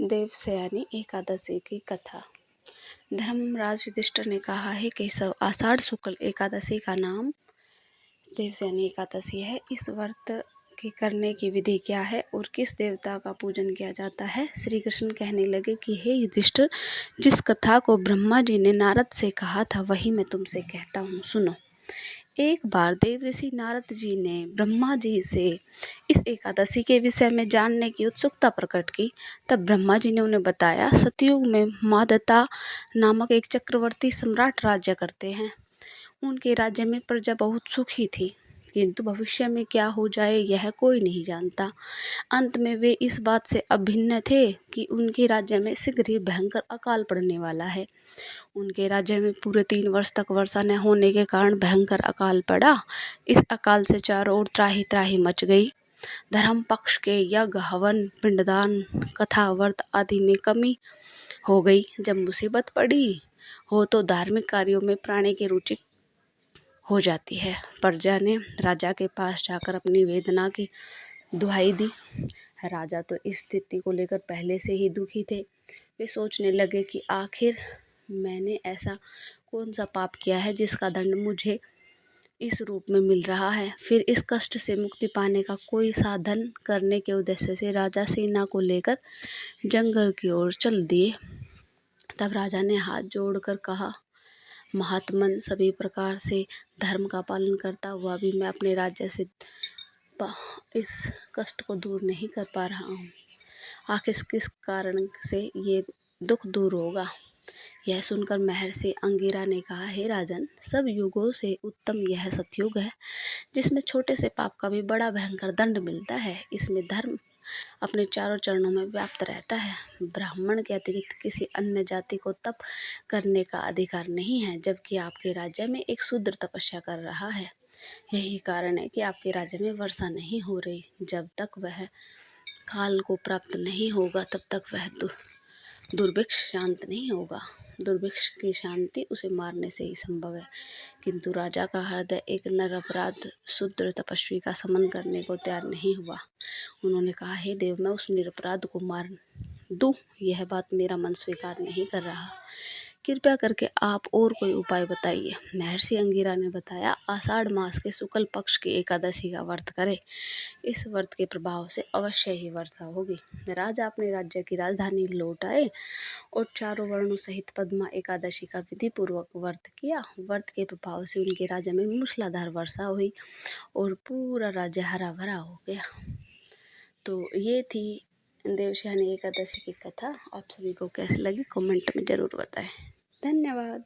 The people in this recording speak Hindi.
देवशयनी एकादशी की कथा। धर्मराज युधिष्ठिर ने कहा है कि सब आषाढ़ शुक्ल एकादशी का नाम देवशयनी एकादशी है। इस व्रत के करने की विधि क्या है और किस देवता का पूजन किया जाता है। श्री कृष्ण कहने लगे कि हे युधिष्ठिर, जिस कथा को ब्रह्मा जी ने नारद से कहा था वही मैं तुमसे कहता हूँ, सुनो। एक बार देवऋषि नारद जी ने ब्रह्मा जी से इस एकादशी के विषय में जानने की उत्सुकता प्रकट की। तब ब्रह्मा जी ने उन्हें बताया, सतयुग में मादता नामक एक चक्रवर्ती सम्राट राज्य करते हैं। उनके राज्य में प्रजा बहुत सुखी थी, किंतु भविष्य में क्या हो जाए यह कोई नहीं जानता। अंत में वे इस बात से अभिन्न थे कि उनके राज्य में शीघ्र ही भयंकर अकाल पड़ने वाला है। उनके राज्य में पूरे 3 वर्ष तक वर्षा न होने के कारण भयंकर अकाल पड़ा। इस अकाल से चारों ओर त्राही त्राही मच गई। धर्म पक्ष के यज्ञ, हवन, पिंडदान, कथा, व्रत आदि में कमी हो गई। जब मुसीबत पड़ी हो तो धार्मिक कार्यों में प्राणी की रुचि हो जाती है। प्रजा ने राजा के पास जाकर अपनी वेदना की दुहाई दी। राजा तो इस स्थिति को लेकर पहले से ही दुखी थे। वे सोचने लगे कि आखिर मैंने ऐसा कौन सा पाप किया है जिसका दंड मुझे इस रूप में मिल रहा है। फिर इस कष्ट से मुक्ति पाने का कोई साधन करने के उद्देश्य से राजा सेना को लेकर जंगल की ओर चल दिए। तब राजा ने हाथ जोड़कर कहा, महात्मन, सभी प्रकार से धर्म का पालन करता हुआ भी मैं अपने राज्य से इस कष्ट को दूर नहीं कर पा रहा हूँ। आखिर किस कारण से ये दुख दूर होगा। यह सुनकर महर्षि अंगिरा ने कहा, हे राजन, सब युगों से उत्तम यह सतयुग है, जिसमें छोटे से पाप का भी बड़ा भयंकर दंड मिलता है। इसमें धर्म अपने चारों चरणों में व्याप्त रहता है। ब्राह्मण के अतिरिक्त किसी अन्य जाति को तप करने का अधिकार नहीं है, जबकि आपके राज्य में एक शूद्र तपस्या कर रहा है। यही कारण है कि आपके राज्य में वर्षा नहीं हो रही। जब तक वह काल को प्राप्त नहीं होगा तब तक वह दुर्भिक्ष शांत नहीं होगा। दुर्भिक्ष की शांति उसे मारने से ही संभव है। किंतु राजा का हृदय एक निरपराध शूद्र तपस्वी का समन करने को तैयार नहीं हुआ। उन्होंने कहा, हे देव, मैं उस निरपराध को मार दूं, यह बात मेरा मन स्वीकार नहीं कर रहा। कृपया करके आप और कोई उपाय बताइए। महर्षि अंगिरा ने बताया, आषाढ़ मास के शुक्ल पक्ष की एकादशी का व्रत करें। इस व्रत के प्रभाव से अवश्य ही वर्षा होगी। राजा अपने राज्य की राजधानी लौट आए और चारों वर्णों सहित पद्मा एकादशी का विधि पूर्वक व्रत किया। व्रत के प्रभाव से उनके राज्य में मूसलाधार वर्षा हुई और पूरा राज्य हरा भरा हो गया। तो ये थी देवशयनी एकादशी की कथा। आप सभी को कैसी लगी कमेंट में ज़रूर बताएं। धन्यवाद।